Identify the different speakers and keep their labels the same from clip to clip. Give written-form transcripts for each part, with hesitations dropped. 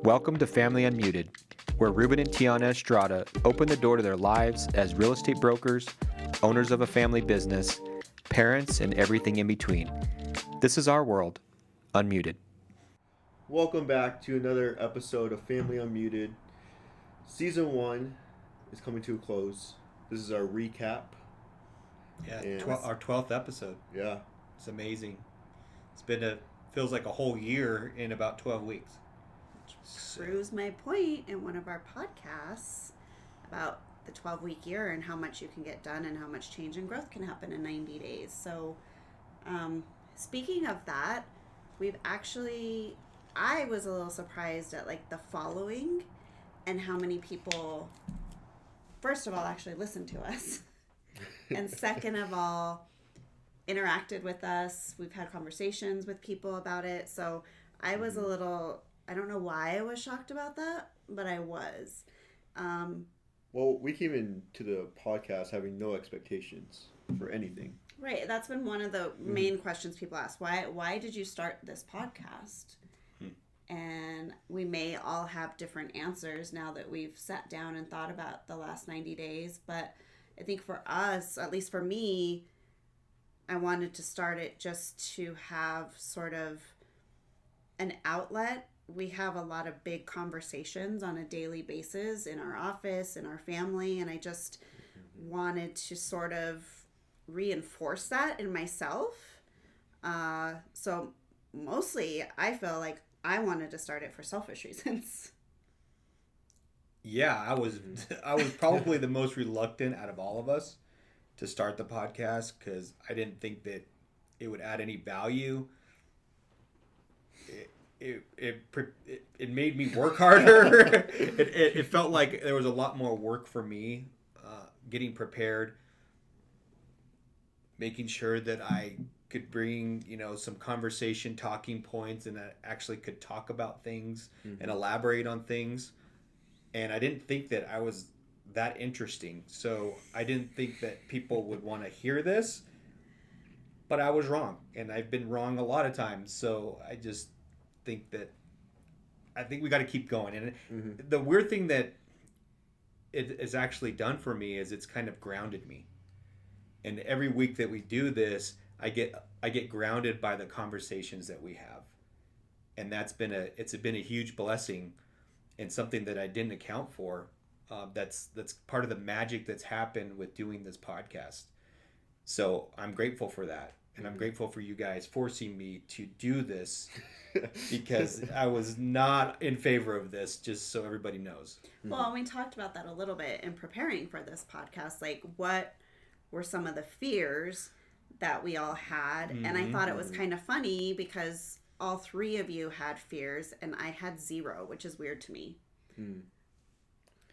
Speaker 1: Welcome to Family Unmuted, where Ruben and Tiana Estrada open the door to their lives as real estate brokers, owners of a family business, parents, and everything in between. This is our world, Unmuted.
Speaker 2: Welcome back to another episode of Family Unmuted. Season 1 is coming to a close. This is our recap.
Speaker 3: Yeah, our 12th episode.
Speaker 2: Yeah.
Speaker 3: It's amazing. Feels like a whole year in about 12 weeks.
Speaker 4: Proves my point in one of our podcasts about the 12-week year and how much you can get done and how much change and growth can happen in 90 days. So, speaking of that, I was a little surprised at like the following and how many people, first of all, actually listened to us. And second of all, interacted with us. We've had conversations with people about it. So I was a little, I don't know why I was shocked about that, but I was.
Speaker 2: Well, we came into the podcast having no expectations for anything.
Speaker 4: Right. That's been one of the main questions people ask. Why did you start this podcast? And we may all have different answers now that we've sat down and thought about the last 90 days. But I think for us, at least for me, I wanted to start it just to have sort of an outlet. We have a lot of big conversations on a daily basis in our office, in our family, and I just wanted to sort of reinforce that in myself. So mostly I feel like I wanted to start it for selfish reasons.
Speaker 3: Yeah, I was probably the most reluctant out of all of us to start the podcast because I didn't think that it would add any value. It made me work harder. It felt like there was a lot more work for me, getting prepared, making sure that I could bring, some conversation talking points and that actually could talk about things and elaborate on things. And I didn't think that I was that interesting. So I didn't think that people would want to hear this, but I was wrong. And I've been wrong a lot of times. So I just think we got to keep going. And the weird thing that it has actually done for me is it's kind of grounded me. And every week that we do this, I get grounded by the conversations that we have. And it's been a huge blessing and something that I didn't account for. That's part of the magic that's happened with doing this podcast. So I'm grateful for that. And I'm grateful for you guys forcing me to do this because I was not in favor of this, just so everybody knows.
Speaker 4: Well, we talked about that a little bit in preparing for this podcast. Like, what were some of the fears that we all had? And I thought it was kind of funny because all three of you had fears and I had zero, which is weird to me.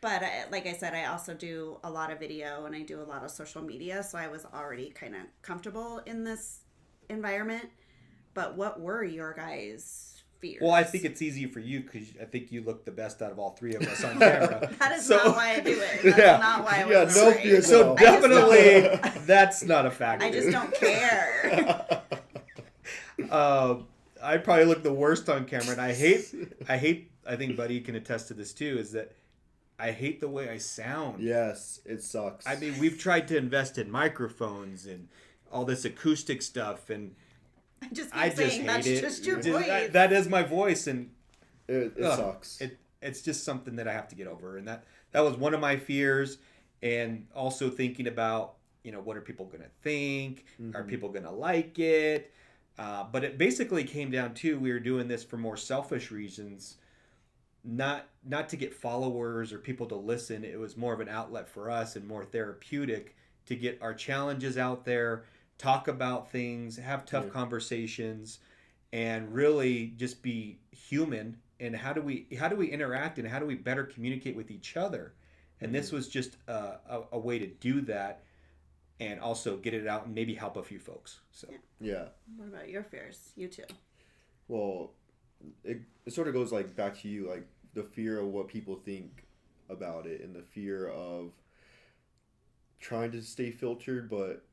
Speaker 4: But like I said, I also do a lot of video and I do a lot of social media. So I was already kind of comfortable in this environment. But what were your guys' fears?
Speaker 3: Well, I think it's easy for you because I think you look the best out of all three of us on camera.
Speaker 4: That is not why I do it. That's not why I was
Speaker 2: no fear.
Speaker 3: So definitely that's not a factor.
Speaker 4: I just don't care.
Speaker 3: I probably look the worst on camera, and I think Buddy can attest to this too, is that I hate the way I sound.
Speaker 2: Yes, it sucks.
Speaker 3: I mean, we've tried to invest in microphones and all this acoustic stuff, and
Speaker 4: I just hate that's it. Just your voice.
Speaker 3: That is my voice, and
Speaker 2: it sucks.
Speaker 3: It's just something that I have to get over, and that was one of my fears, and also thinking about, what are people going to think? Are people going to like it? But it basically came down to we were doing this for more selfish reasons, not to get followers or people to listen. It was more of an outlet for us and more therapeutic to get our challenges out there, talk about things, have tough conversations, and really just be human. And how do we interact and how do we better communicate with each other? And this was just a way to do that. And also get it out and maybe help a few folks. So
Speaker 2: yeah.
Speaker 4: What about your fears? You too.
Speaker 2: Well, it sort of goes like back to you, like the fear of what people think about it and the fear of trying to stay filtered. But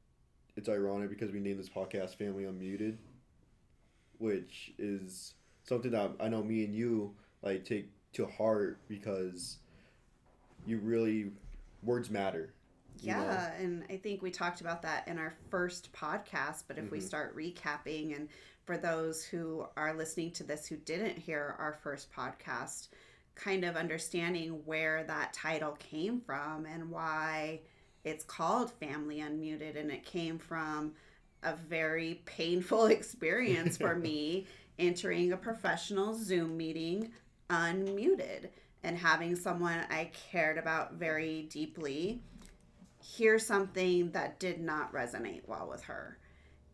Speaker 2: it's ironic because we named this podcast Family Unmuted, which is something that I know me and you like take to heart because words matter.
Speaker 4: Yeah, and I think we talked about that in our first podcast, but if we start recapping, and for those who are listening to this who didn't hear our first podcast, kind of understanding where that title came from and why it's called Family Unmuted, and it came from a very painful experience for me entering a professional Zoom meeting unmuted and having someone I cared about very deeply hear something that did not resonate well with her.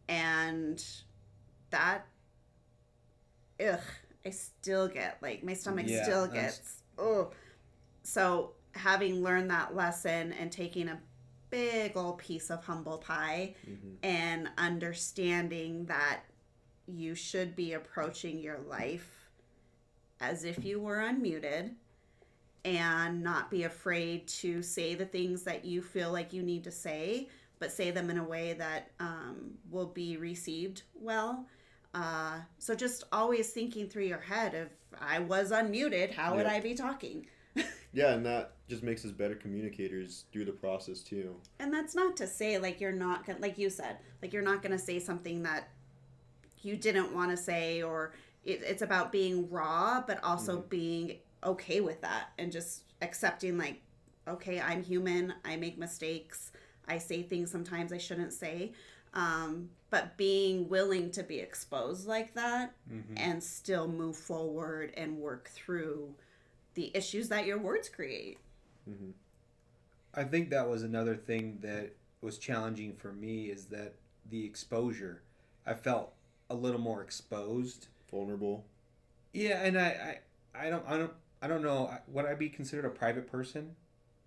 Speaker 4: And that, I still get, like, my stomach still gets, So having learned that lesson and taking a big old piece of humble pie and understanding that you should be approaching your life as if you were unmuted and not be afraid to say the things that you feel like you need to say, but say them in a way that will be received well. So just always thinking through your head, if I was unmuted, how would I be talking?
Speaker 2: Yeah, and that just makes us better communicators through the process too.
Speaker 4: And that's not to say like you're not gonna, like you said, like you're not gonna say something that you didn't want to say, or it's about being raw, but also being okay with that and just accepting, like, okay, I'm human, I make mistakes, I say things sometimes I shouldn't say, but being willing to be exposed like that and still move forward and work through the issues that your words create.
Speaker 3: I think that was another thing that was challenging for me, is that the exposure. I felt a little more exposed,
Speaker 2: Vulnerable.
Speaker 3: Yeah, and I don't know. Would I be considered a private person?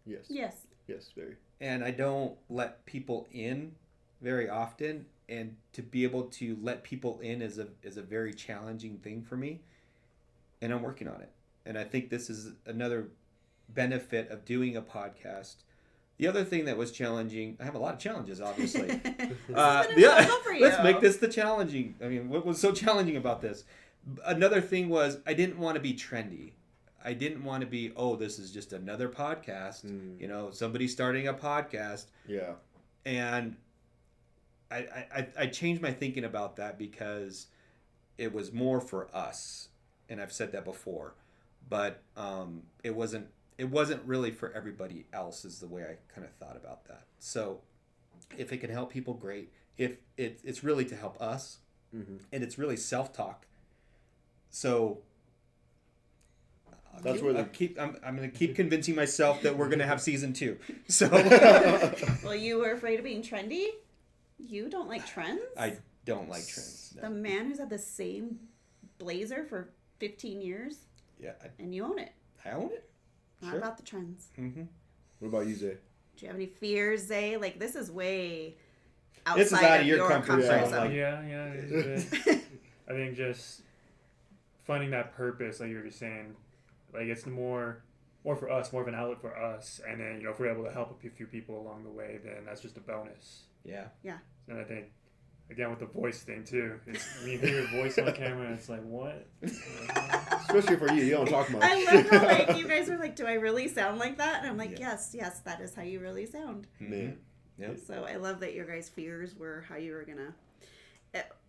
Speaker 2: Yes.
Speaker 4: Yes,
Speaker 2: very.
Speaker 3: And I don't let people in very often, and to be able to let people in is a very challenging thing for me, and I'm working on it. And I think this is another benefit of doing a podcast. The other thing that was challenging, I have a lot of challenges, obviously. Let's make this the challenging. I mean, what was so challenging about this? Another thing was I didn't want to be trendy. I didn't want to be, this is just another podcast. Somebody starting a podcast.
Speaker 2: Yeah.
Speaker 3: And I changed my thinking about that because it was more for us. And I've said that before. But it wasn't really for everybody else, is the way I kind of thought about that. So if it can help people, great. If it's really to help us, and it's really self-talk. So
Speaker 2: I'm
Speaker 3: going to keep convincing myself that we're going to have season 2. So
Speaker 4: well, you were afraid of being trendy? You don't like trends?
Speaker 3: I don't like trends. No.
Speaker 4: The man who's had the same blazer for 15 years?
Speaker 3: Yeah.
Speaker 4: And you own it.
Speaker 3: I own it.
Speaker 4: Not
Speaker 3: Sure.
Speaker 4: about the trends.
Speaker 2: What about you, Zay?
Speaker 4: Do you have any fears, Zay? Like, this is way outside
Speaker 3: This is out
Speaker 4: of your comfort
Speaker 2: zone.
Speaker 4: zone.
Speaker 5: Yeah, it's good. I think just finding that purpose, like you were just saying, like it's more for us, more of an outlet for us. And then, if we're able to help a few people along the way, then that's just a bonus.
Speaker 3: Yeah.
Speaker 5: And I think, again, with the voice thing too, when you hear your voice on camera, it's like, what?
Speaker 2: Especially for you don't talk much.
Speaker 4: I love how, like, you guys are like, do I really sound like that? And I'm like, yes, that is how you really sound.
Speaker 2: Man.
Speaker 3: Yep.
Speaker 4: So I love that your guys' fears were how you were going to...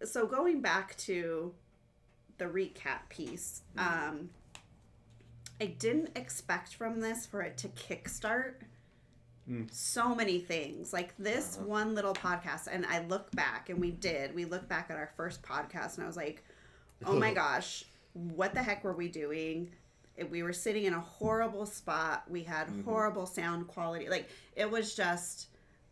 Speaker 4: So going back to the recap piece, I didn't expect from this for it to kickstart so many things. Like this one little podcast, and I look back, and we looked back at our first podcast, and I was like, oh my gosh, what the heck were we doing? We were sitting in a horrible spot. We had horrible sound quality. Like, it was just...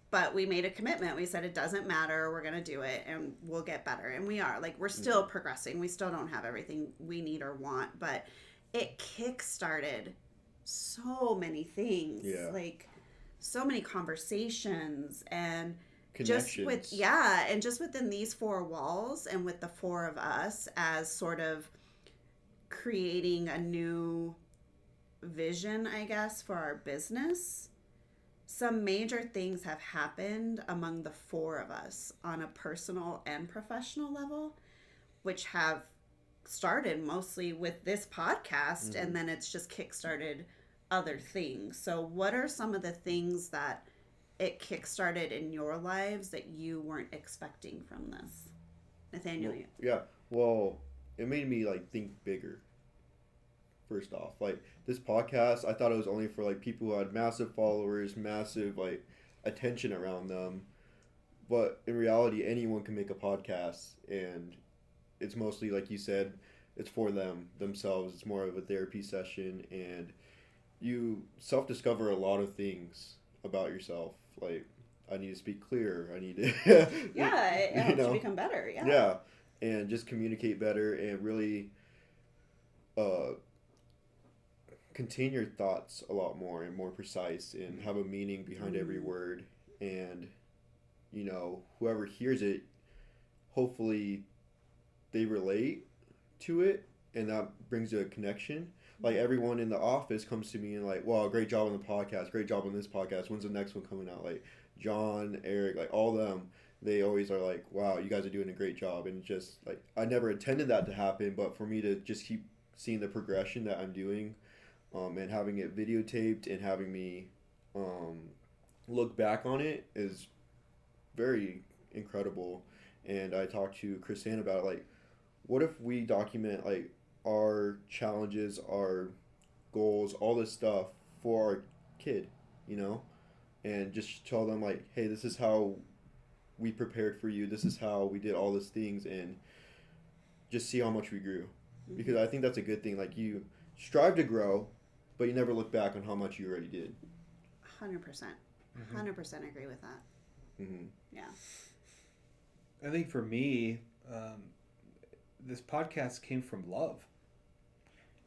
Speaker 4: But we made a commitment. We said, it doesn't matter. We're going to do it, and we'll get better. And we are. Like, we're still progressing. We still don't have everything we need or want. But it kick-started so many things.
Speaker 2: Yeah.
Speaker 4: Like, so many conversations. And
Speaker 2: Connections.
Speaker 4: just within these 4 walls and with the 4 of us as sort of creating a new vision, I guess, for our business. Some major things have happened among the 4 of us on a personal and professional level, which have started mostly with this podcast, and then it's just kickstarted other things. So what are some of the things that it kickstarted in your lives that you weren't expecting from this? Nathaniel, you.
Speaker 2: Yeah. Well, it made me like think bigger. First off, like this podcast, I thought it was only for like people who had massive followers, massive like attention around them. But in reality, anyone can make a podcast, and it's mostly like you said, it's for themselves. It's more of a therapy session, and you self-discover a lot of things about yourself. Like, I need to speak clearer. I need to
Speaker 4: Yeah, it helps you become better. Yeah.
Speaker 2: Yeah, and just communicate better and really contain your thoughts a lot more and more precise and have a meaning behind every word. And, you know, whoever hears it, hopefully they relate to it, and that brings a connection. Like, everyone in the office comes to me and like, wow, great job on the podcast, great job on this podcast, when's the next one coming out? Like, John, Eric, like all of them, they always are like, wow, you guys are doing a great job. And just like, I never intended that to happen, but for me to just keep seeing the progression that I'm doing, and having it videotaped and having me look back on it is very incredible. And I talked to Chrisanne about it, like, what if we document like our challenges, our goals, all this stuff for our kid, you know, and just tell them like, hey, this is how we prepared for you, this is how we did all these things, and just see how much we grew. Because I think that's a good thing. Like, you strive to grow, but you never look back on how much you already did.
Speaker 4: 100%. 100% agree with that.
Speaker 2: Mm-hmm.
Speaker 4: Yeah.
Speaker 3: I think for me, this podcast came from love.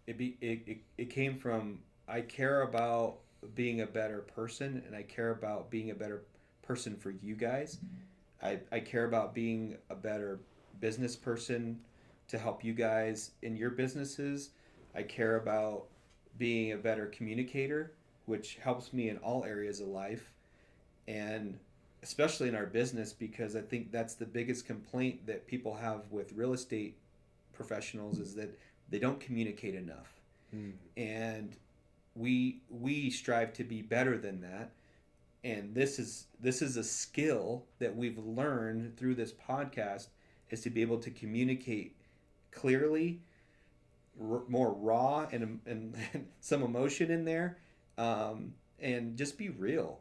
Speaker 3: It came from, I care about being a better person, and I care about being a better person for you guys. I care about being a better business person to help you guys in your businesses. I care about being a better communicator, which helps me in all areas of life, and especially in our business, because I think that's the biggest complaint that people have with real estate professionals is that they don't communicate enough. And we strive to be better than that. And this is a skill that we've learned through this podcast, is to be able to communicate clearly, more raw, and some emotion in there, and just be real.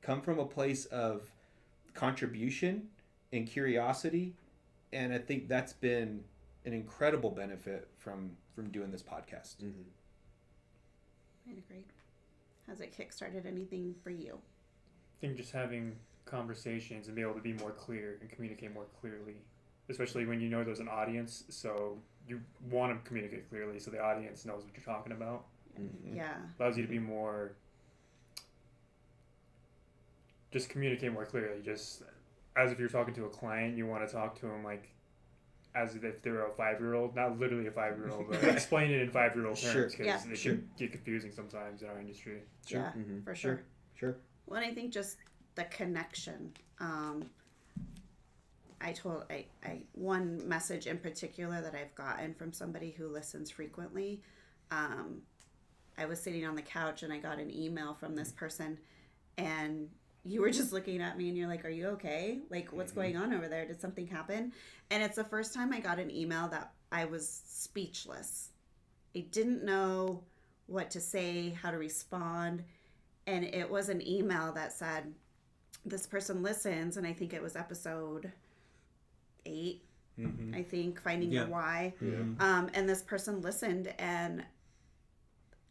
Speaker 3: Come from a place of contribution and curiosity, and I think that's been an incredible benefit from doing this podcast.
Speaker 2: Mm-hmm.
Speaker 4: I'd agree. Has it kickstarted anything for you?
Speaker 5: I think just having conversations and be able to be more clear and communicate more clearly, especially when you know there's an audience, so you want to communicate clearly so the audience knows what you're talking about.
Speaker 2: Mm-hmm.
Speaker 4: Yeah.
Speaker 5: Allows you to be more, just communicate more clearly. Just as if you're talking to a client, you want to talk to them like as if they're a 5-year-old, not literally a 5-year-old, but explain it in 5-year-old terms, because they can get confusing sometimes in our industry.
Speaker 4: Sure. Yeah, for sure.
Speaker 3: Sure.
Speaker 4: Well, and I think just the connection. One message in particular that I've gotten from somebody who listens frequently. I was sitting on the couch and I got an email from this person, and you were just looking at me and you're like, are you okay? Like, what's going on over there? Did something happen? And it's the first time I got an email that I was speechless. I didn't know what to say, how to respond. And it was an email that said, this person listens, and I think it was episode 8, I think, Finding Your Why.
Speaker 2: Yeah.
Speaker 4: And this person listened and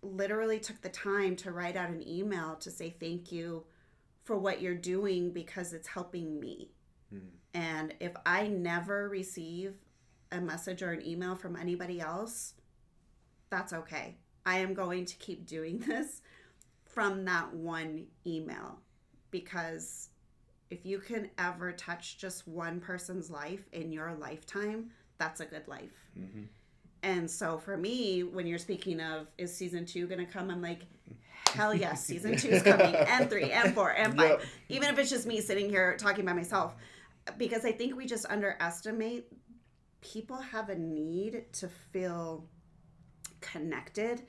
Speaker 4: literally took the time to write out an email to say thank you for what you're doing, because it's helping me. And if I never receive a message or an email from anybody else, that's okay. I am going to keep doing this from that one email, because if you can ever touch just one person's life in your lifetime, that's a good life. And so for me, when you're speaking of, is season 2 going to come? I'm like, hell yes, season 2 is coming, and 3, and 4, and 5. Yep. Even if it's just me sitting here talking by myself. Because I think we just underestimate people have a need to feel connected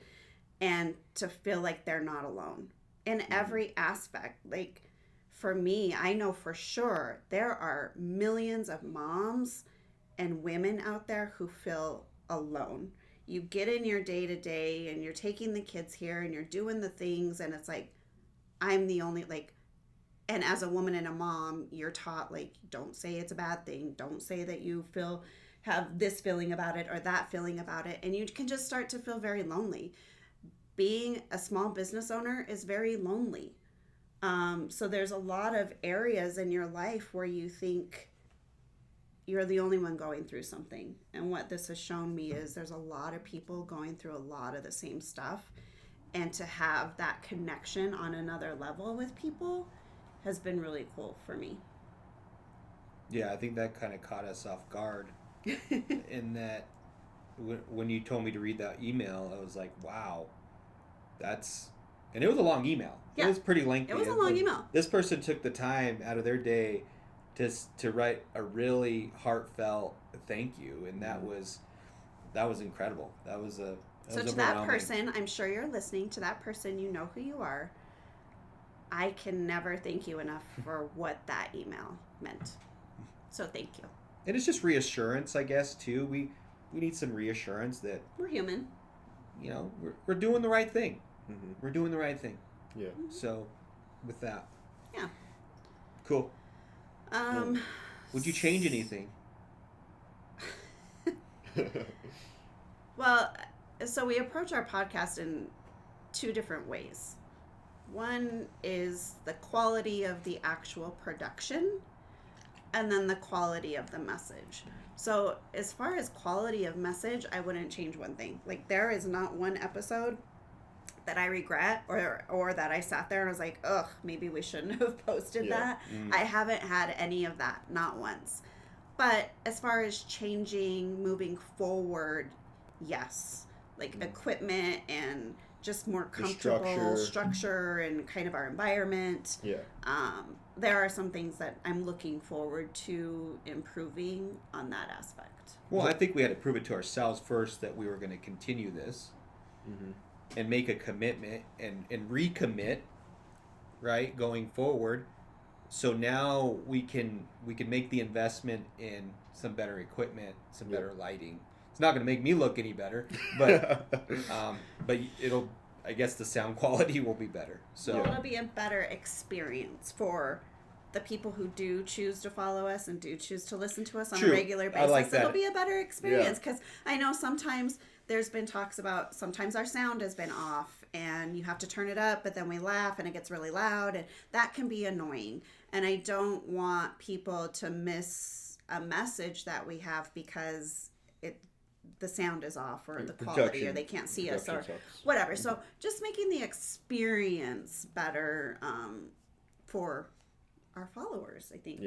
Speaker 4: and to feel like they're not alone in every aspect. Like for me, I know for sure there are millions of moms and women out there who feel alone. You get in your day to day and you're taking the kids here and you're doing the things, and it's like, I'm the only, like, and as a woman and a mom, you're taught, like, don't say it's a bad thing. Don't say that you have this feeling about it or that feeling about it. And you can just start to feel very lonely. Being a small business owner is very lonely. So there's a lot of areas in your life where you think you're the only one going through something. And what this has shown me is there's a lot of people going through a lot of the same stuff. And to have that connection on another level with people has been really cool for me.
Speaker 3: Yeah, I think that kind of caught us off guard in that when you told me to read that email, I was like, wow, and it was a long email.
Speaker 4: Yeah.
Speaker 3: It was pretty lengthy.
Speaker 4: It was a long email.
Speaker 3: This person took the time out of their day to write a really heartfelt thank you, and that was incredible.
Speaker 4: So to that person, I'm sure you're listening, to that person, you know who you are. I can never thank you enough for what that email meant. So thank you.
Speaker 3: And it's just reassurance, I guess, too. We need some reassurance that
Speaker 4: we're human.
Speaker 3: We're doing the right thing.
Speaker 2: Mm-hmm.
Speaker 3: We're doing the right thing.
Speaker 2: Yeah.
Speaker 3: So, with that.
Speaker 4: Yeah.
Speaker 3: Cool. Would you change anything?
Speaker 4: Well, so we approach our podcast in two different ways. One is the quality of the actual production, and then the quality of the message. So as far as quality of message, I wouldn't change one thing. Like, there is not one episode that I regret or that I sat there and was like, ugh, maybe we shouldn't have posted that. I haven't had any of that, not once. But as far as changing, moving forward, yes. Like equipment and just more comfortable structure and kind of our environment.
Speaker 2: Yeah.
Speaker 4: There are some things that I'm looking forward to improving on that aspect.
Speaker 3: Well, I think we had to prove it to ourselves first that we were going to continue this and make a commitment and recommit, right, going forward. So now we can make the investment in some better equipment, some better lighting. It's not going to make me look any better, but it'll, I guess the sound quality will be better. So
Speaker 4: it'll be a better experience for the people who do choose to follow us and do choose to listen to us on a regular basis.
Speaker 3: I like that.
Speaker 4: It'll be a better experience because I know sometimes there's been talks about sometimes our sound has been off and you have to turn it up, but then we laugh and it gets really loud, and that can be annoying. And I don't want people to miss a message that we have because the sound is off or the quality or they can't see us or whatever. So just making the experience better for our followers, I think,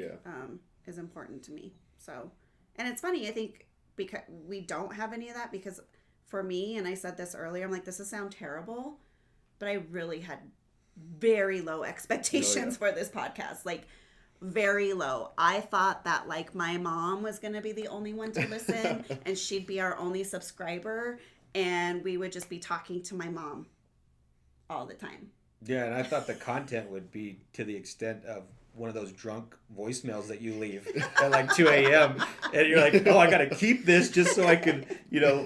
Speaker 4: is important to me. So, and it's funny, I think, because we don't have any of that, because for me, and I said this earlier, I'm like, this will sound terrible, but I really had very low expectations for this podcast. Like, very low. I thought that, like, my mom was going to be the only one to listen and she'd be our only subscriber, and we would just be talking to my mom all the time.
Speaker 3: Yeah, and I thought the content would be to the extent of one of those drunk voicemails that you leave at like 2 a.m. and you're like, oh, I got to keep this just so I can,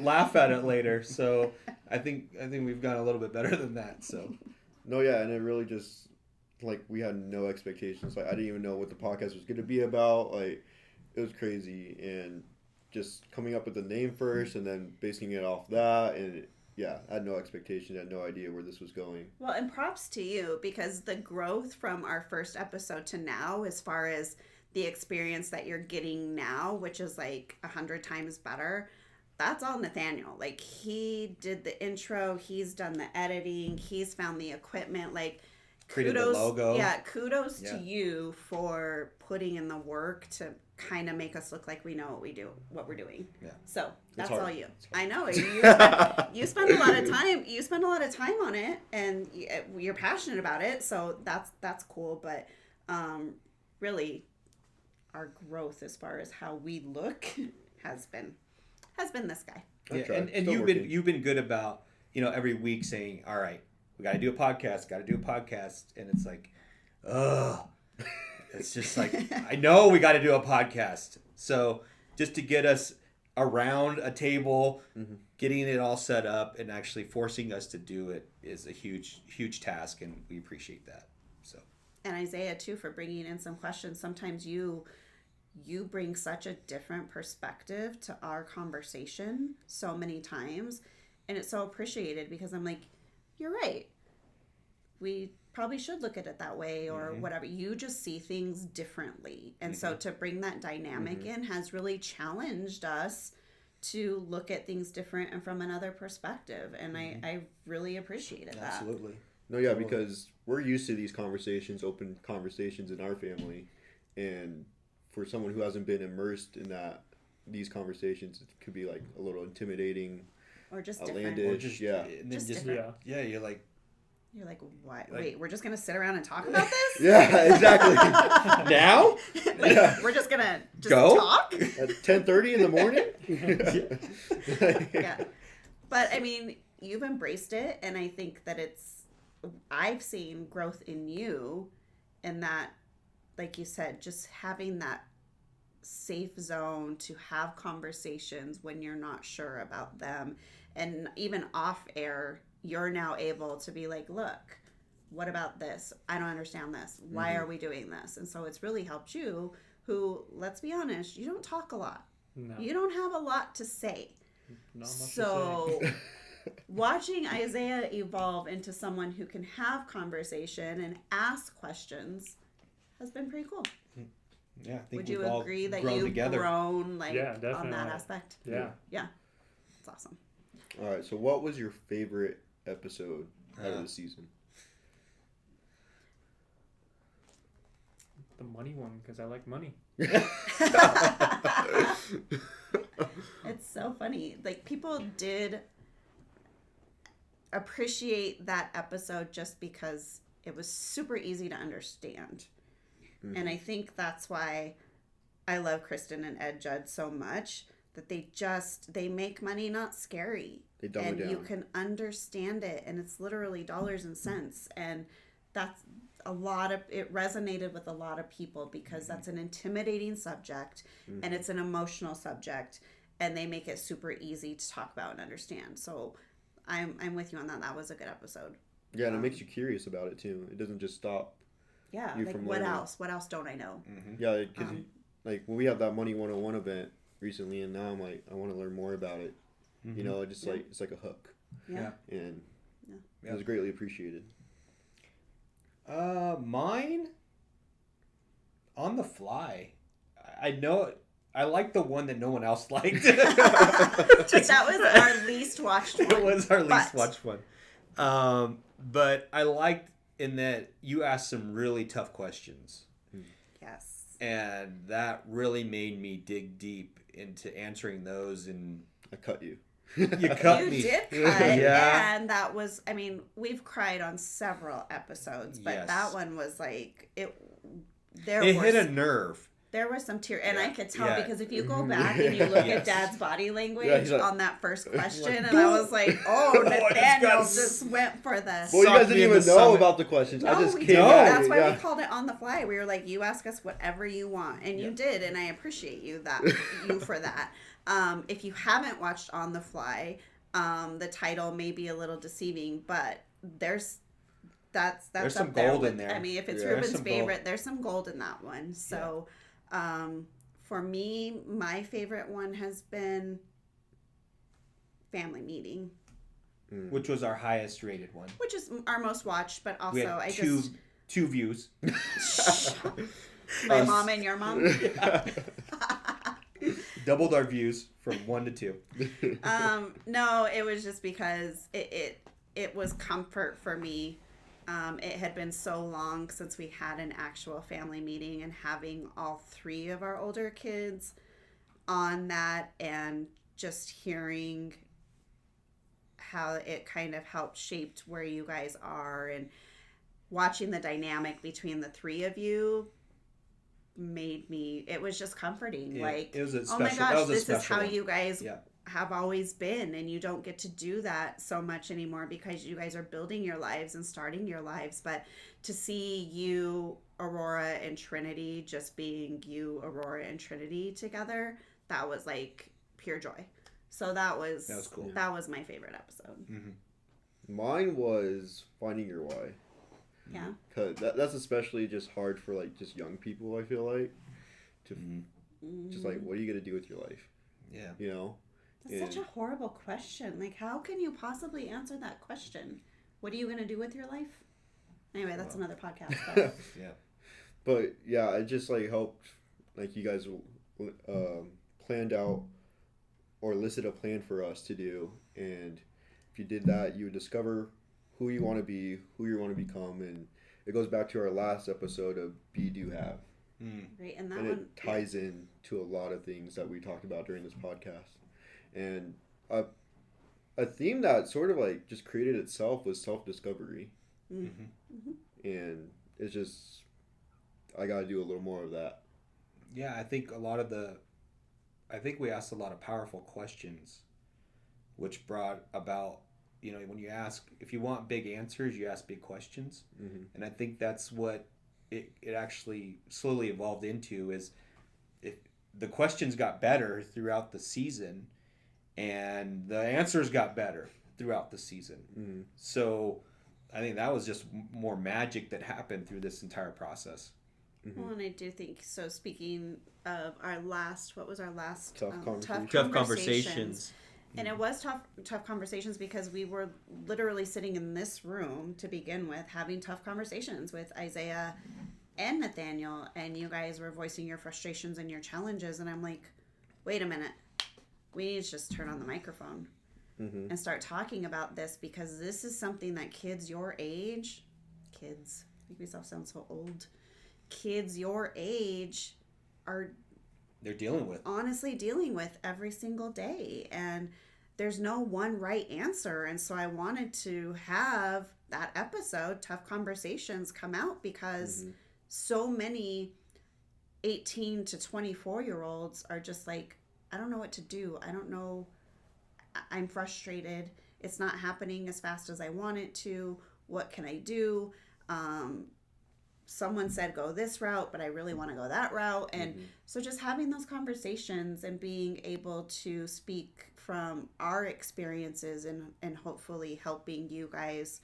Speaker 3: laugh at it later. So I think we've gone a little bit better than that. So
Speaker 2: no, yeah, and it really just, like, we had no expectations. Like, I didn't even know what the podcast was going to be about. Like, it was crazy, and just coming up with the name first and then basing it off that, and I had no expectation. I had no idea where this was going.
Speaker 4: Well, and props to you, because the growth from our first episode to now, as far as the experience that you're getting now, which is like 100 times better, that's all Nathaniel. Like, he did the intro, he's done the editing, he's found the equipment, like,
Speaker 3: created the logo.
Speaker 4: Yeah, kudos to you for putting in the work to kind of make us look like we know what we're doing. Yeah. So that's all you. I know you spend a lot of time. You spend a lot of time on it, and you're passionate about it. So that's cool. But really, our growth as far as how we look has been this guy.
Speaker 3: Yeah,
Speaker 2: try.
Speaker 3: and
Speaker 2: Still working.
Speaker 3: you've been good about, every week saying, all right, we got to do a podcast, and it's like, ugh, it's just like, I know we got to do a podcast. So just to get us around a table, getting it all set up, and actually forcing us to do it is a huge task, and we appreciate that. So.
Speaker 4: And Isiah too, for bringing in some questions. Sometimes you bring such a different perspective to our conversation so many times, and it's so appreciated because I'm like, you're right. We probably should look at it that way or whatever. You just see things differently. And so to bring that dynamic in has really challenged us to look at things different and from another perspective. And I really appreciated that.
Speaker 3: Absolutely.
Speaker 2: No, yeah, because we're used to these conversations, open conversations in our family, and for someone who hasn't been immersed in these conversations, it could be like a little intimidating,
Speaker 4: Or just different.
Speaker 2: outlandish.
Speaker 3: Or just,
Speaker 2: yeah.
Speaker 3: and then
Speaker 4: Just
Speaker 3: just
Speaker 4: different.
Speaker 3: yeah, you're like,
Speaker 4: You're like, what?
Speaker 3: Like-
Speaker 4: Wait, we're just going to sit around and talk about this?
Speaker 2: Yeah, exactly.
Speaker 3: now?
Speaker 4: Like,
Speaker 2: Yeah.
Speaker 4: we're just going to
Speaker 3: Go?
Speaker 4: talk?
Speaker 2: At 10:30 in the morning.
Speaker 4: Yeah. But I mean, you've embraced it, and I think that I've seen growth in you, and that, like you said, just having that safe zone to have conversations when you're not sure about them, and even off air, you're now able to be like, look, what about this? I don't understand this. Why are we doing this? And so it's really helped you, who, let's be honest, you don't talk a lot.
Speaker 5: No,
Speaker 4: You don't have a lot to say.
Speaker 5: not much to
Speaker 4: So watching Isiah evolve into someone who can have conversation and ask questions has been pretty cool.
Speaker 3: Yeah, I think
Speaker 4: Would you
Speaker 3: we've all
Speaker 4: agree that
Speaker 3: grown
Speaker 4: you've
Speaker 3: together.
Speaker 4: grown like
Speaker 5: Yeah,
Speaker 4: on
Speaker 5: definitely.
Speaker 4: that aspect?
Speaker 5: say. Yeah.
Speaker 4: Yeah. It's awesome.
Speaker 2: All right. So, what was your favorite episode out of the season?
Speaker 5: The money one, because I like money.
Speaker 4: It's so funny. Like, people did appreciate that episode just because it was super easy to understand. And I think that's why I love Kristen and Ed Judd so much, that they make money not scary.
Speaker 2: They dumb
Speaker 4: and
Speaker 2: it down.
Speaker 4: you can understand it, and it's literally dollars and cents. And that's it resonated with a lot of people because that's an intimidating subject and it's an emotional subject, and they make it super easy to talk about and understand. So I'm with you on that. That was a good episode.
Speaker 2: Yeah, and it makes you curious about it too. It doesn't just stop.
Speaker 4: Yeah,
Speaker 2: You
Speaker 4: like
Speaker 2: from
Speaker 4: what
Speaker 2: learning.
Speaker 4: else? What else don't I know?
Speaker 2: Yeah, because like when we had that Money 101 event recently, and now I'm like, I want to learn more about it. You know, just like it's like a hook,
Speaker 4: Yeah.
Speaker 2: and
Speaker 3: Yeah.
Speaker 2: it was greatly appreciated.
Speaker 3: Mine, On the Fly. I know I like the one that no one else liked.
Speaker 4: That was our least watched one.
Speaker 3: It was our least
Speaker 4: But-
Speaker 3: watched one. But I liked in that you asked some really tough questions.
Speaker 4: Yes.
Speaker 3: And that really made me dig deep into answering those. And
Speaker 2: I cut you.
Speaker 3: you cut
Speaker 4: You
Speaker 3: me.
Speaker 4: did cut,
Speaker 3: Yeah.
Speaker 4: and that was, I mean, we've cried on several episodes, but
Speaker 3: Yes.
Speaker 4: that one was like,
Speaker 3: It hit a nerve.
Speaker 4: there were some tears, and I
Speaker 3: Yeah.
Speaker 4: could tell
Speaker 3: Yeah.
Speaker 4: because if you go back and you look
Speaker 3: Yes.
Speaker 4: at Dad's body language
Speaker 2: Yeah, he's like-
Speaker 4: on that first question,
Speaker 3: Like,
Speaker 4: and I was like, oh,
Speaker 3: Oh, I just
Speaker 4: Nathaniel
Speaker 3: got
Speaker 4: just went for this.
Speaker 2: Well, you guys
Speaker 3: Sucked me
Speaker 2: didn't
Speaker 3: in
Speaker 2: even
Speaker 3: the
Speaker 2: know
Speaker 3: summit.
Speaker 2: about the questions. I
Speaker 4: No,
Speaker 2: just
Speaker 4: we
Speaker 2: came
Speaker 4: didn't.
Speaker 2: at
Speaker 4: That's
Speaker 2: you.
Speaker 4: why
Speaker 2: Yeah.
Speaker 4: we called it on the fly. We were like, you ask us whatever you want, and you did, and I appreciate you for that. If you haven't watched On the Fly, the title may be a little deceiving, but that's
Speaker 3: There's some
Speaker 4: up there
Speaker 3: gold
Speaker 4: with,
Speaker 3: in there.
Speaker 4: I mean, if it's
Speaker 2: Yeah.
Speaker 3: There's
Speaker 4: Ruben's
Speaker 3: some gold.
Speaker 4: favorite, there's some gold in that one. So, for me, my favorite one has been Family Meeting,
Speaker 3: Which was our highest rated one.
Speaker 4: which is our most watched, but
Speaker 3: We
Speaker 4: also
Speaker 3: had
Speaker 4: I
Speaker 3: two
Speaker 4: just
Speaker 3: views.
Speaker 4: my mom and your mom.
Speaker 3: Doubled our views from 1 to 2.
Speaker 4: No, it was just because it was comfort for me. It had been so long since we had an actual family meeting, and having all 3 of our older kids on that, and just hearing how it kind of helped shaped where you guys are, and watching the dynamic between the 3 of you made me, it was just comforting.
Speaker 3: Yeah,
Speaker 4: like,
Speaker 3: it was a
Speaker 4: oh my
Speaker 3: special- that
Speaker 4: gosh,
Speaker 3: was a
Speaker 4: this is
Speaker 3: special
Speaker 4: how
Speaker 3: one.
Speaker 4: you guys
Speaker 3: Yeah.
Speaker 4: have always been, and you don't get to do that so much anymore because you guys are building your lives and starting your lives. But to see you, Aurora, and Trinity just being you, Aurora, and Trinity together, that was like pure joy. So that was
Speaker 3: cool.
Speaker 4: That was my favorite episode.
Speaker 2: Mine was finding your why.
Speaker 4: Yeah.
Speaker 2: Cause that's especially just hard for like just young people. I feel like to just like, what are you gonna do with your life?
Speaker 3: Yeah.
Speaker 2: You know.
Speaker 4: That's such a horrible question. Like, how can you possibly answer that question? What are you gonna do with your life? Anyway, that's another podcast. But.
Speaker 3: Yeah.
Speaker 2: But yeah, it just like helped, like you guys planned out or listed a plan for us to do, and if you did that, you would discover who you want to be, who you want to become, and it goes back to our last episode of Be Do Have,
Speaker 4: Right, and that
Speaker 2: and
Speaker 4: one
Speaker 2: it ties in to a lot of things that we talked about during this podcast, and a theme that sort of like just created itself was self-discovery, and it's just. I gotta do a little more of that.
Speaker 3: Yeah, I think we asked a lot of powerful questions, which brought about, when you ask, if you want big answers, you ask big questions. And I think that's what it actually slowly evolved into, is if the questions got better throughout the season and the answers got better throughout the season. So I think that was just more magic that happened through this entire process.
Speaker 4: Well, and I do think so. Speaking of our last, what was our last
Speaker 2: Tough
Speaker 3: Tough conversations.
Speaker 4: And it was tough conversations because we were literally sitting in this room to begin with, having tough conversations with Isiah and Nathaniel, and you guys were voicing your frustrations and your challenges, and I'm like, wait a minute, we need to just turn on the microphone and start talking about this, because this is something that kids your age, make myself sound so old. Kids your age
Speaker 3: they're dealing with,
Speaker 4: honestly dealing with every single day, and there's no one right answer. And so I wanted to have that episode, Tough Conversations, come out because so many 18 to 24-year-olds are just like, I don't know what to do. I don't know. I'm frustrated. It's not happening as fast as I want it to. What can I do? Someone said go this route, but I really want to go that route. And so just having those conversations and being able to speak from our experiences and hopefully helping you guys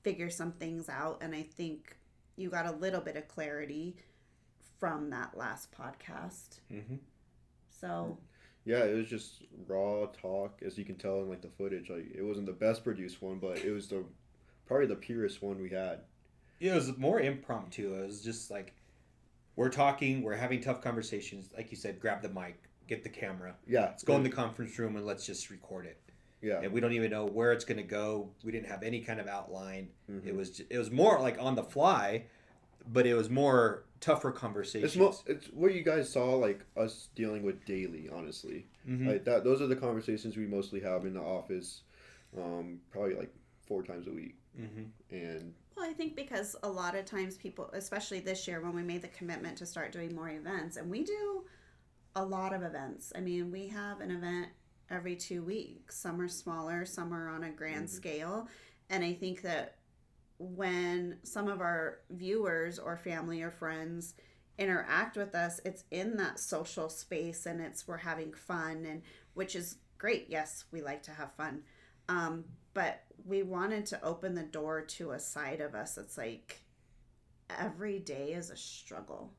Speaker 4: figure some things out. And I think you got a little bit of clarity from that last podcast. So
Speaker 2: yeah, it was just raw talk, as you can tell in like the footage. Like, it wasn't the best produced one, but it was probably the purest one we had.
Speaker 3: It was more impromptu. It was just like, we're talking, we're having tough conversations. Like you said, grab the mic, get the camera.
Speaker 2: Yeah.
Speaker 3: Let's go in the conference room and let's just record it.
Speaker 2: Yeah.
Speaker 3: And we don't even know where it's going to go. We didn't have any kind of outline. It was more like on the fly, but it was more tougher conversations.
Speaker 2: It's what you guys saw, like us dealing with daily, honestly. Like that. Those are the conversations we mostly have in the office, probably like 4 times a week. And
Speaker 4: well, I think because a lot of times people, especially this year when we made the commitment to start doing more events, and we do a lot of events. I mean, we have an event every 2 weeks. Some are smaller, some are on a grand scale. And I think that when some of our viewers or family or friends interact with us, it's in that social space, and we're having fun, and which is great. Yes, we like to have fun. But we wanted to open the door to a side of us that's like, every day is a struggle.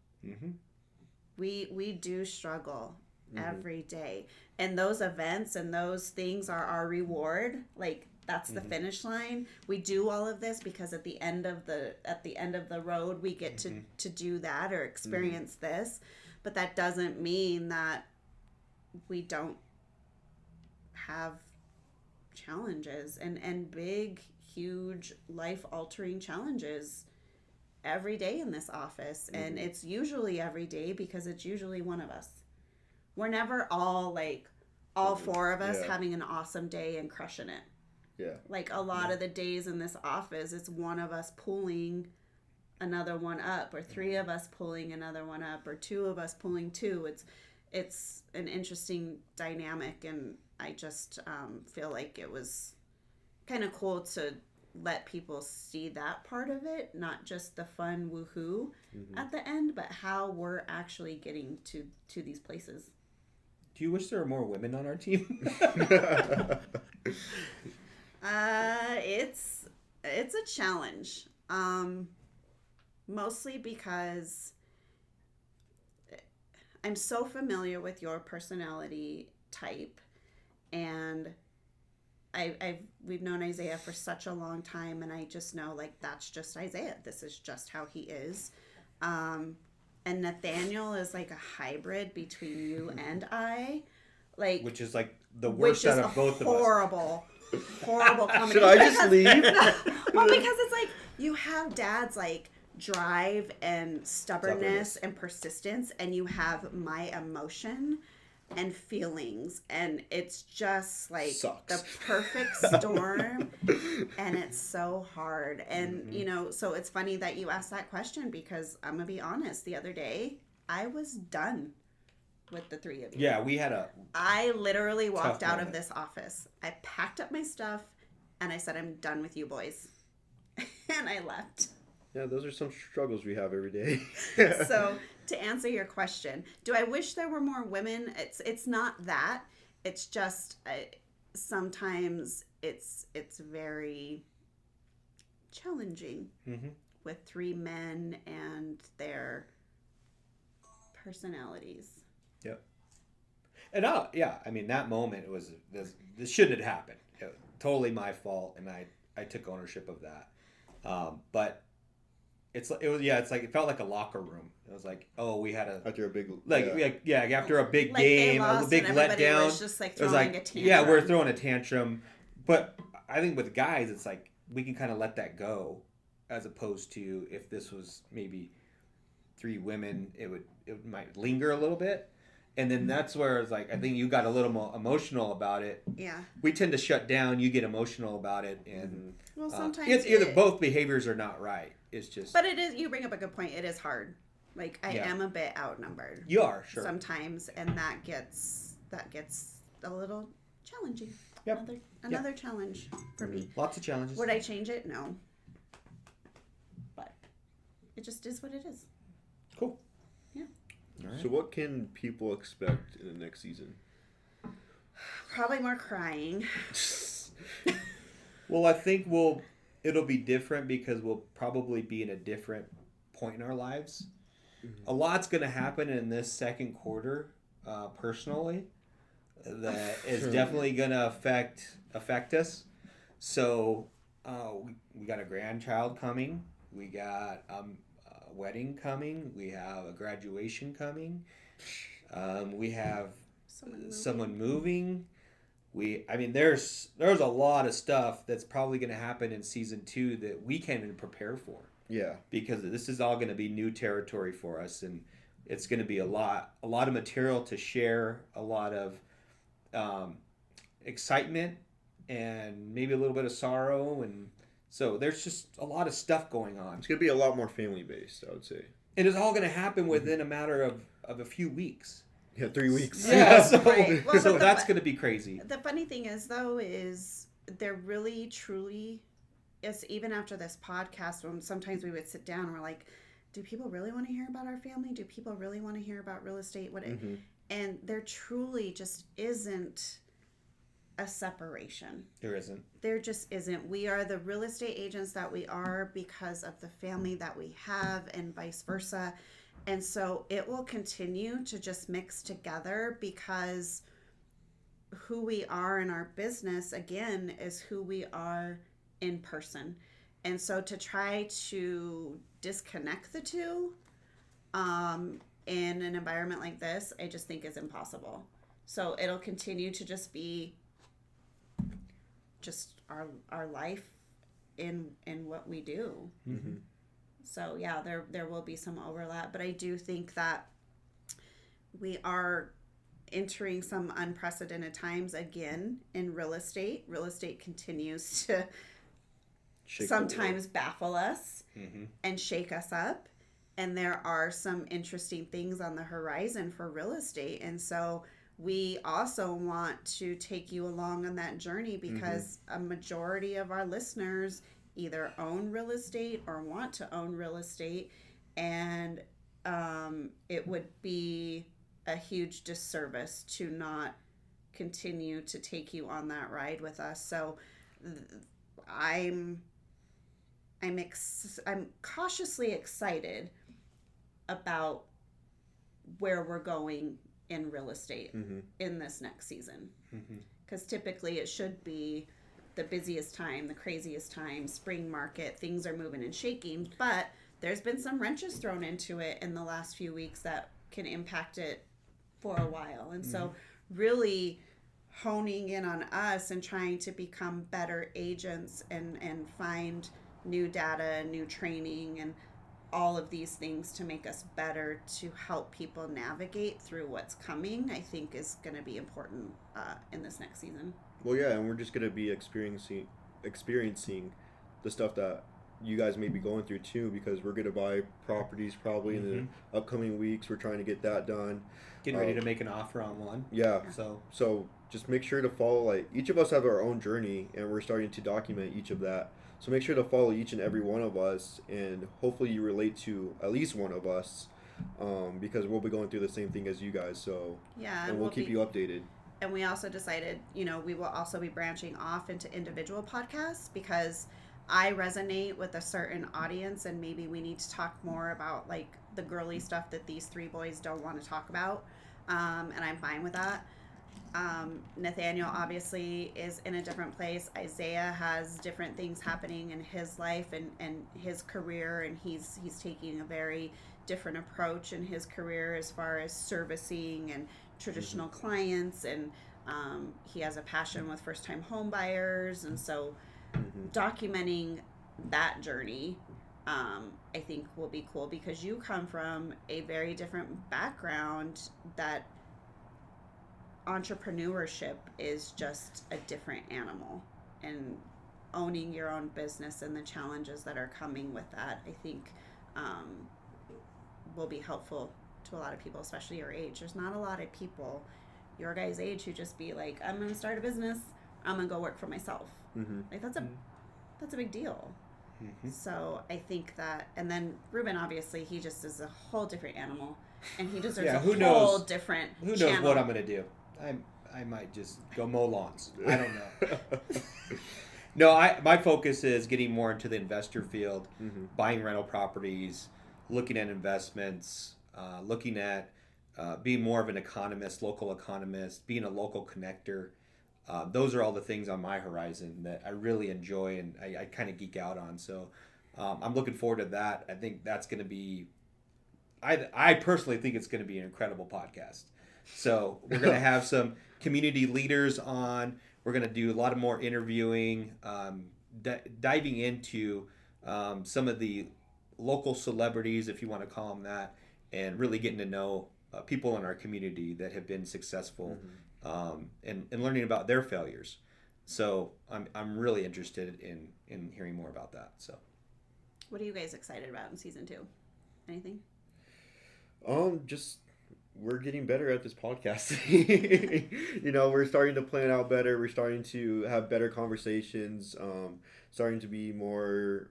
Speaker 4: We do struggle every day, and those events and those things are our reward. Like, that's the finish line. We do all of this because at the end of the road we get to do that or experience this, but that doesn't mean that we don't have challenges and big, huge, life-altering challenges every day in this office. And it's usually every day because it's usually one of us. We're never all 4 of us having an awesome day and crushing it.
Speaker 2: Yeah.
Speaker 4: Like, a lot of the days in this office, it's one of us pulling another one up, or three of us pulling another one up, or two of us pulling two. It's an interesting dynamic, and I just feel like it was kind of cool to let people see that part of it, not just the fun woohoo at the end, but how we're actually getting to these places.
Speaker 3: Do you wish there were more women on our team?
Speaker 4: It's a challenge. Mostly because I'm so familiar with your personality type, and we've known Isiah for such a long time, and I just know, like, that's just Isiah. This is just how he is. And Nathaniel is like a hybrid between you and I, like,
Speaker 3: Which is like the worst out of both of us.
Speaker 4: Horrible combination.
Speaker 2: Should I just leave?
Speaker 4: Well, because it's like you have Dad's like drive and stubbornness and persistence, and you have my emotion and feelings, and it's just like the perfect storm. And it's so hard. And you know, so it's funny that you asked that question, because I'm gonna be honest, the other day I was done with the three of you.
Speaker 3: Yeah, we had
Speaker 4: I literally walked out
Speaker 3: moment.
Speaker 4: of this office. I packed up my stuff and I said, I'm done with you boys. And I left.
Speaker 2: Yeah, those are some struggles we have every day.
Speaker 4: So to answer your question, do I wish there were more women? It's not that. It's just sometimes it's very challenging with three men and their personalities.
Speaker 3: Yep. And I mean, that moment was this shouldn't have happened. It was totally my fault, and I took ownership of that. But it's like it felt like a locker room. It was like, oh, we had
Speaker 2: after a big
Speaker 3: after a big
Speaker 4: Like
Speaker 3: game,
Speaker 4: a
Speaker 3: big letdown.
Speaker 4: Was just like
Speaker 3: it was
Speaker 4: throwing
Speaker 3: like
Speaker 4: a tantrum.
Speaker 3: yeah, we're throwing a tantrum. But I think with guys, it's like we can kind of let that go, as opposed to if this was maybe three women, it might linger a little bit. And then that's where it's like, I think you got a little more emotional about it.
Speaker 4: Yeah.
Speaker 3: We tend to shut down. You get emotional about it, and
Speaker 4: Well, sometimes
Speaker 3: it's either both behaviors are not right. It's just.
Speaker 4: But it is. You bring up a good point. It is hard. Like I am a bit outnumbered.
Speaker 3: You are sure
Speaker 4: sometimes, and that gets a little challenging.
Speaker 3: Yep.
Speaker 4: Another challenge for me.
Speaker 3: Lots of challenges.
Speaker 4: Would I change it? No. But it just is what it is.
Speaker 3: Cool.
Speaker 4: Yeah.
Speaker 3: All right.
Speaker 2: So what can people expect in the next season?
Speaker 4: Probably more crying.
Speaker 3: Well, I think it'll be different because we'll probably be in a different point in our lives. A lot's going to happen in this second quarter, personally, that is definitely going to affect us. So we got a grandchild coming. We got a wedding coming. We have a graduation coming. We have someone moving. There's a lot of stuff that's probably going to happen in season 2 that we can't even prepare for.
Speaker 2: Yeah.
Speaker 3: Because this is all going to be new territory for us, and it's going to be a lot of material to share, a lot of excitement, and maybe a little bit of sorrow, and so there's just a lot of stuff going on.
Speaker 2: It's going to be a lot more family based, I would say.
Speaker 3: And it's all going to happen within a matter of a few weeks.
Speaker 2: Yeah, 3 weeks.
Speaker 3: Yeah, so,
Speaker 4: Right. Well,
Speaker 3: so that's going to be crazy.
Speaker 4: The funny thing is, though, is there really, truly is, even after this podcast, when sometimes we would sit down and we're like, do people really want to hear about our family? Do people really want to hear about real estate? And there truly just isn't a separation.
Speaker 3: There isn't.
Speaker 4: There just isn't. We are the real estate agents that we are because of the family that we have, and vice versa. And so it will continue to just mix together, because who we are in our business, again, is who we are in person. And so to try to disconnect the two in an environment like this, I just think is impossible. So it'll continue to just be just our life in what we do.
Speaker 2: Mm-hmm.
Speaker 4: So yeah, there will be some overlap, but I do think that we are entering some unprecedented times again in real estate. Real estate continues to sometimes baffle us
Speaker 3: Mm-hmm.
Speaker 4: and shake us up. And there are some interesting things on the horizon for real estate. And so we also want to take you along on that journey because a majority of our listeners either own real estate or want to own real estate. And it would be a huge disservice to not continue to take you on that ride with us. So I'm cautiously excited about where we're going in real estate in this next season. Because typically it should be the busiest time, the craziest time, spring market, things are moving and shaking, but there's been some wrenches thrown into it in the last few weeks that can impact it for a while. And so really honing in on us and trying to become better agents and find new data, new training, and all of these things to make us better to help people navigate through what's coming, I think is going to be important in this next season.
Speaker 2: Well, yeah, and we're just going to be experiencing the stuff that you guys may be going through too, because we're going to buy properties probably in the upcoming weeks. We're trying to get that done.
Speaker 3: Getting ready to make an offer on one.
Speaker 2: Yeah.
Speaker 3: So
Speaker 2: just make sure to follow, like, each of us have our own journey, and we're starting to document each of that. So make sure to follow each and every one of us, and hopefully you relate to at least one of us, because we'll be going through the same thing as you guys. So
Speaker 4: yeah,
Speaker 2: and we'll keep you updated.
Speaker 4: And we also decided, we will also be branching off into individual podcasts because I resonate with a certain audience, and maybe we need to talk more about like the girly stuff that these three boys don't want to talk about, and I'm fine with that. Nathaniel obviously is in a different place. Isiah has different things happening in his life and his career, and he's taking a very different approach in his career as far as servicing and traditional clients, and he has a passion with first-time home buyers, and so documenting that journey I think will be cool because you come from a very different background that entrepreneurship is just a different animal, and owning your own business and the challenges that are coming with that I think will be helpful to a lot of people, especially your age. There's not a lot of people your guys' age who just be like, I'm gonna start a business, I'm gonna go work for myself. Like that's a big deal. So I think that, and then Ruben obviously he just is a whole different animal, and he deserves a whole different
Speaker 3: Who knows
Speaker 4: channel.
Speaker 3: what I'm gonna do? I might just go mow lawns. I don't know. No, my focus is getting more into the investor field, buying rental properties, looking at investments, looking at being more of an economist, local economist, being a local connector. Those are all the things on my horizon that I really enjoy and I kind of geek out on. So I'm looking forward to that. I think that's going to be, I personally think it's going to be an incredible podcast. So we're going to have some community leaders on. We're going to do a lot of more interviewing, diving into some of the local celebrities, if you want to call them that, and really getting to know people in our community that have been successful. And learning about their failures. So I'm really interested in hearing more about that. So
Speaker 4: What are you guys excited about in season 2? Anything?
Speaker 2: Just we're getting better at this podcast. We're starting to plan out better. We're starting to have better conversations, starting to be more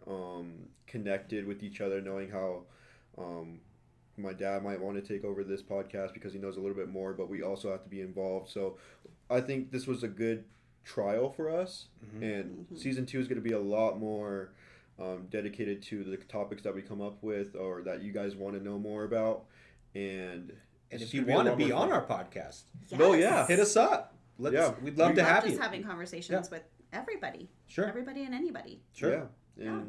Speaker 2: connected with each other, knowing how my dad might want to take over this podcast because he knows a little bit more, but we also have to be involved. So I think this was a good trial for us, and season 2 is going to be a lot more dedicated to the topics that we come up with or that you guys want to know more about. And
Speaker 3: if you want to be on our podcast, hit us up. We'd love to have you.
Speaker 4: Just having conversations with everybody.
Speaker 3: Sure.
Speaker 4: Everybody and anybody.
Speaker 3: Sure.
Speaker 2: Yeah.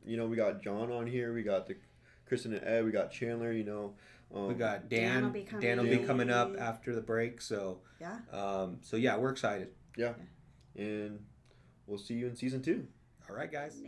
Speaker 2: And we got John on here. We got Kristen and Ed. We got Chandler.
Speaker 3: We got Dan. Dan will be coming up after the break. So we're excited.
Speaker 2: Yeah. And we'll see you in season 2.
Speaker 3: All right, guys.